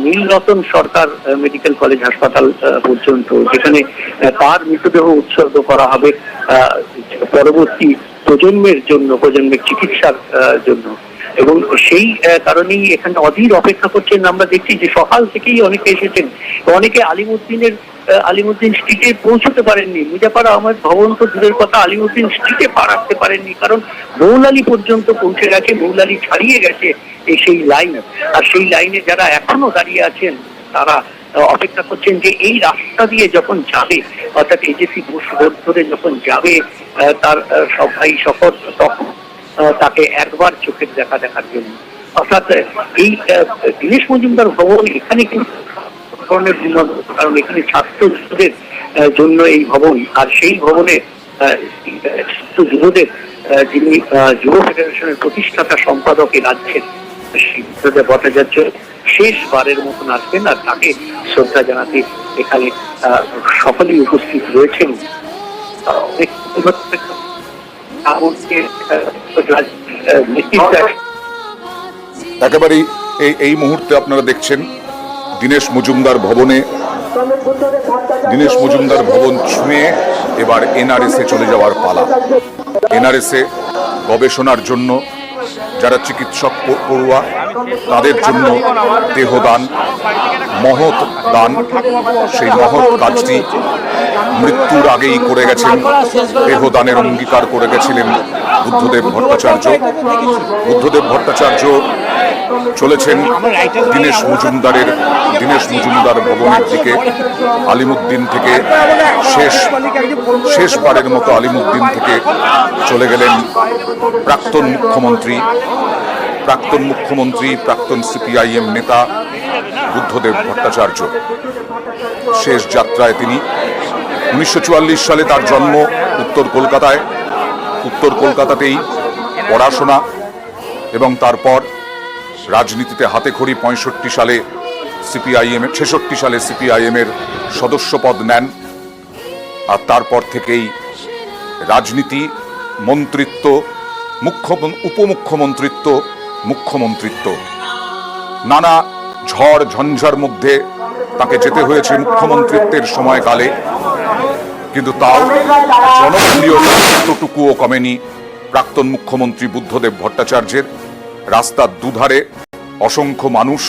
নীলরতন সরকার medical college হাসপাতাল পর্যন্ত, যেখানে তার মৃতদেহ উৎসর্গ করা হবে পরবর্তী প্রজন্মের জন্য, প্রজন্মের চিকিৎসার জন্য। এবং সেই কারণেই এখানে অধীর অপেক্ষা করছেন। আমরা দেখছি যে সকাল থেকেই অনেকে এসেছেন, অনেকে আলিমুদ্দিন স্ট্রিটে পৌঁছতে পারেননি। মির্জাপাড়া আহমেদ ভবন তো দূরের কথা, আলিমুদ্দিন স্ট্রিটে পা রাখতে পারেননি, কারণ মৌলালি পর্যন্ত পৌঁছে গেছে, মৌলালি ছাড়িয়ে গেছে সেই লাইন। আর সেই লাইনে যারা এখনো দাঁড়িয়ে আছেন তারা অপেক্ষা করছেন যে এই রাস্তা দিয়ে যখন যাবে, অর্থাৎ এজেসি বোস রোড ধরে যখন যাবে তার সব ভাই শপথ, তখন তাকে একবার চোখের দেখা দেখার জন্য। অর্থাৎ এই দীনেশ মজুমদার ভবন এখানে কিন্তু ধরনের কারণ এখানে ছাত্রদের জন্য এই ভবন, আর সেই ভবনে ছাত্র যুবদের যিনি যুব ফেডারেশনের প্রতিষ্ঠাতা সম্পাদক এই রাজ্যের, সেই বুদ্ধদেব ভট্টাচার্য শেষবারের মতন আসবেন, আর তাকে শ্রদ্ধা জানাতে এখানে সকলেই উপস্থিত রয়েছেন। একেবারেই এই মুহূর্তে আপনারা দেখছেন দীনেশ মজুমদার ভবন ছুঁয়ে এবার এনআরএস এ চলে যাওয়ার পালা। এনআরএস এ গবেষণার জন্য যারা চিকিৎসক পড়ুয়া তাদের জন্য দেহদান, মহৎ দান, সেই মহৎ কাজটি মৃত্যুর আগেই করে গেছেন, দেহদানের অঙ্গীকার করে গেছিলেন বুদ্ধদেব ভট্টাচার্য। বুদ্ধদেব ভট্টাচার্য চলেছেন দীনেশ মজুমদার ভবনের দিকে। আলিমুদ্দিন থেকে শেষবারের মতো আলিমুদ্দিন থেকে চলে গেলেন প্রাক্তন মুখ্যমন্ত্রী, প্রাক্তন সিপিআইএম নেতা বুদ্ধদেব ভট্টাচার্য। শেষ যাত্রায় তিনি 1944 সালে তার জন্ম উত্তর কলকাতাতেই পড়াশোনা, এবং তারপর রাজনীতিতে হাতেখড়ি 65 সালে 66 সালে সিপিআইএমের সদস্য পদ নেন। আর তারপর থেকেই রাজনীতি, মন্ত্রিত্ব, উপমুখ্যমন্ত্রিত্ব, মুখ্যমন্ত্রিত্ব, নানা ঝড় ঝঞ্ঝার মধ্যে তাকে যেতে হয়েছে মুখ্যমন্ত্রিত্বের সময়কালে, কিন্তু তাও জনপ্রিয়তা এতটুকুও কমেনি প্রাক্তন মুখ্যমন্ত্রী বুদ্ধদেব ভট্টাচার্যের। রাস্তার দুধারে অসংখ্য মানুষ,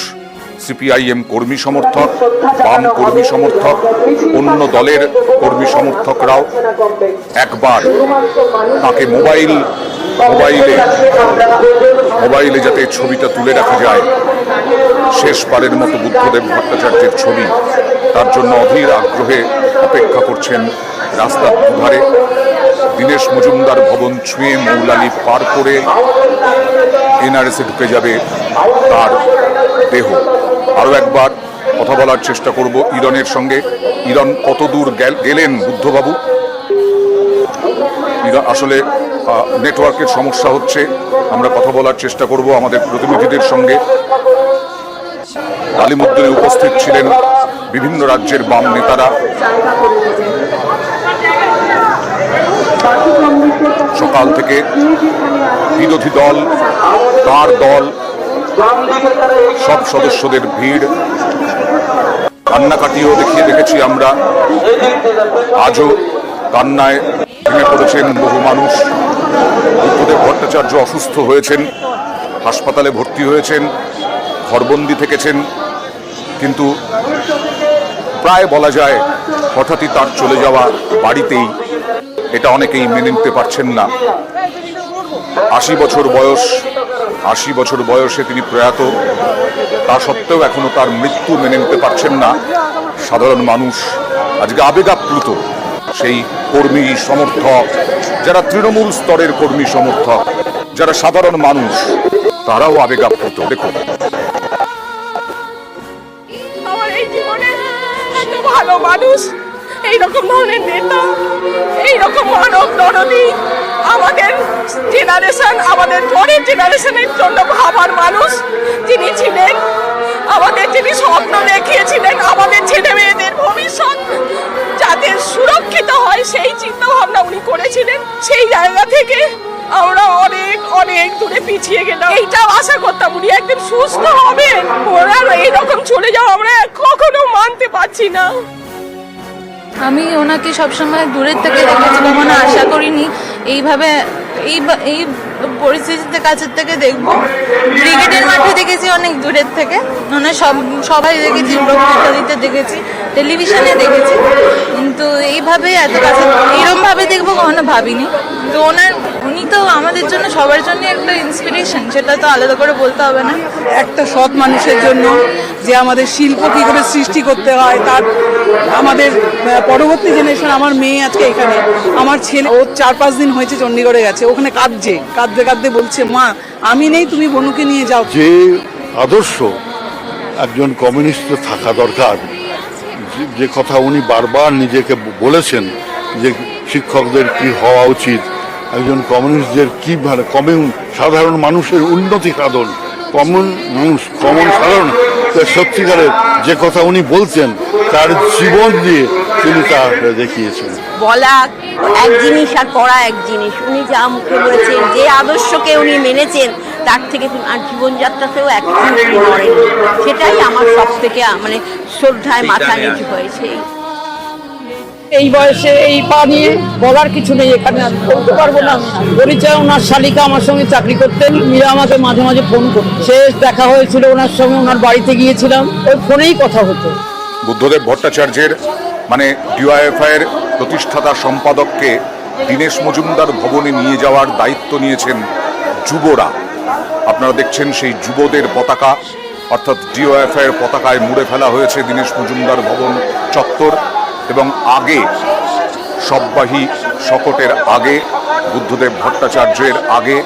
সিপিআইএম কর্মী সমর্থক, বাম কর্মী সমর্থক, অন্য দলের কর্মী সমর্থকরাও একবার তাকে মোবাইলে যাতে ছবিটা তুলে রাখা যায়, শেষবারের মতো বুদ্ধদেব ভট্টাচার্যের ছবি, তার জন্য অধীর আগ্রহে অপেক্ষা করছেন রাস্তার দুধারে। দীনেশ মজুমদার ভবন ছুঁয়ে মৌলালি পার করে এনআরএস এ ঢুকে যাবে তার দেহ। আরো একবার কথা বলার চেষ্টা করব ইরনের সঙ্গে। ইরন, কত দূর গেলেন বুদ্ধবাবু? আসলে নেটওয়ার্কের সমস্যা হচ্ছে, আমরা কথা বলার চেষ্টা করব আমাদের প্রতিনিধিদের সঙ্গে। আলিমুদ্দিনে উপস্থিত ছিলেন বিভিন্ন রাজ্যের বাম নেতারা। সকাল থেকে বিরোধী দল, তার দল, সব সদস্যদের ভিড়, কান্নাকাটিও দেখেছি আমরা। আজও কান্নায় ভেঙে পড়েছেন বহু মানুষ। বুদ্ধদেব ভট্টাচার্য অসুস্থ হয়েছেন, হাসপাতালে ভর্তি হয়েছেন, ঘরবন্দি থেকেছেন, কিন্তু প্রায় বলা যায় হঠাৎই তার চলে যাওয়া বাড়িতেই, এটা অনেকেই মেনে নিতে পারছেন না। 80 বছর বয়সে তিনি প্রয়াত, তা সত্ত্বেও এখনো তার মৃত্যু মেনে নিতে পারছেন না সাধারণ মানুষ। আজকে আবেগাপ্লুত সেই কর্মী সমর্থক, যারা তৃণমূল স্তরের কর্মী সমর্থক, যারা সাধারণ মানুষ, তারাও আবেগাপ্লুত। দেখুন, আমার এই জীবনে এত ভালো মানুষ, এইরকম ধরনের নেতা, এইরকম মানব দরদি, আমাদের জেনারেশন, আমাদের পরের জেনারেশনের জন্য ভাবার মানুষ যিনি ছিলেন, আমাদের যিনি স্বপ্ন দেখিয়েছিলেন আমাদের ছেলে মেয়েদের ভবিষ্যৎ যাতে সুরক্ষিত হয়, সেই চিন্তা ভাবনা উনি করেছিলেন। সেই জায়গা থেকে আমরা অনেক অনেক দূরে পিছিয়ে গেলাম। এইটাও আশা করতাম উনি একদিন সুস্থ হবেন, ওনার এইরকম চলে পারছি না। আমি ওনাকে সবসময় দূরের থেকে দেখেছি, কখনো আশা করিনি এইভাবে এই পরিস্থিতিতে কাছের থেকে দেখবো। ক্রিকেটের মাঠে দেখেছি অনেক দূরের থেকে, ওনার সবাই দেখেছি, বক্তৃতা দিতে দেখেছি, টেলিভিশনে দেখেছি, কিন্তু এইভাবে এত কাছে এরমভাবে দেখবো কখনো ভাবিনি। তো উনি তো আমাদের জন্য সবার জন্য একটা ইন্সপিরেশন, সেটা তো আলাদা করে বলতে হবে না। একটা সৎ মানুষের জন্য যে আমাদের শিল্প কী করে সৃষ্টি করতে হয়, তার আমাদের পরবর্তী জেনারেশন। আমার মেয়ে আজকে এখানে, আমার ছেলে ও 4-5 দিন হয়েছে চণ্ডীগড়ে গেছে, ওখানে কাঁদতে কাঁদতে বলছে, মা আমি নেই, তুমি বনুকে নিয়ে যাও। যে আদর্শ একজন কমিউনিস্ট থাকা দরকার, যে কথা উনি বারবার নিজেকে বলেছেন যে শিক্ষকদের কি হওয়া উচিত, একজন কমিউনিস্টদের কী সাধারণ মানুষের উন্নতি সাধন, কমন সাধারণ সত্যিকারের যে কথা উনি বলতেন তার জীবন দিয়ে তিনি তা দেখিয়েছেন। বলা এক জিনিস আর করা এক জিনিস। উনি যা মুখে বলেছেন, যে আদর্শকে উনি মেনেছেন, তার থেকে আর জীবনযাত্রাতেও এক নড়েন। সেটাই আমার সব থেকে মানে শ্রদ্ধায় মাথা নিচু হয়েছে। এই বয়সে এই পা নিয়ে বলার কিছু নেই, এখানে আমি বলতে পারবো না। পরিচয়, ওনার শালিকা আমার সঙ্গে চাকরি করতেন, মীরা আমাকে মাঝে মাঝে ফোন করত। শেষ দেখা হয়েছিল ওনার সঙ্গে, ওনার বাড়িতে গিয়েছিলাম, ওই ফোনেই কথা হতো। বুদ্ধদেব ভট্টাচার্যের মানে ডিওয়াইএফআই এর প্রতিষ্ঠাতা সম্পাদককে দীনেশ মজুমদার ভবনে নিয়ে যাওয়ার দায়িত্ব নিয়েছেন যুবরা। আপনারা দেখছেন সেই যুবদের পতাকা, অর্থাৎ ডিওয়াইএফআই এর পতাকায় মুড়ে ফেলা হয়েছে দীনেশ মজুমদার ভবন চত্বর, এবং আগে সববাহী শকটের আগে, বুদ্ধদেব ভট্টাচার্যের আগে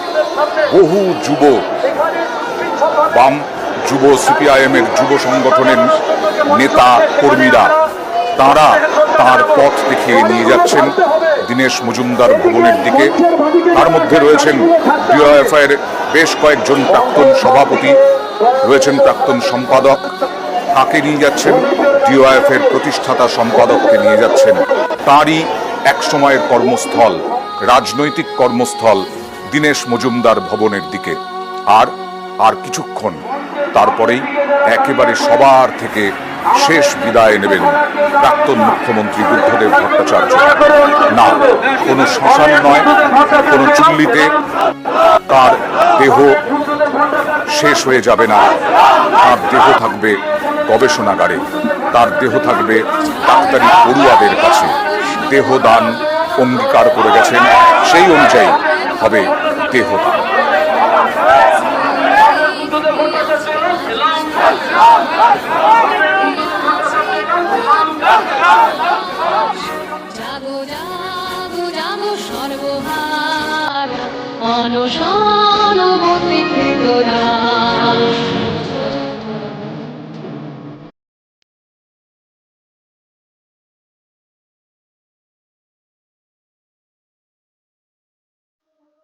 বহু যুব বাম যুব সিপিআইএম এর যুব সংগঠনের নেতা কর্মীরা তারা তার পথ দেখিয়ে নিয়ে যাচ্ছেন দীনেশ মজুমদার ভবনের দিকে। তার মধ্যে রয়েছেন ডিওয়াইএফআই এর বেশ কয়েকজন প্রাক্তন সভাপতি, রয়েছেন প্রাক্তন সম্পাদক। কাকে নিয়ে যাচ্ছেন? ডিওয়াইএফআই এর প্রতিষ্ঠাতা সম্পাদককে নিয়ে যাচ্ছেন। তারই এক সময়ের কর্মস্থল, রাজনৈতিক কর্মস্থল দীনেশ মজুমদার ভবনের দিকে। আর কিছুক্ষণ তারপরেই একেবারে সবার থেকে শেষ বিদায় নেবেন প্রাক্তন মুখ্যমন্ত্রী বুদ্ধদেব ভট্টাচার্য। না, কোনো শ্মশান নয়, কোনো চুল্লিতে তার দেহ শেষ হয়ে যাবে না। তার দেহ থাকবে গবেষণাগারে, তার দেহ থাকবে ডাক্তারি পড়ুয়াদের কাছে। দেহদান অঙ্গীকার করে গেছেন, সেই অনুযায়ী হবে দেহদান। সর্বহার অনশন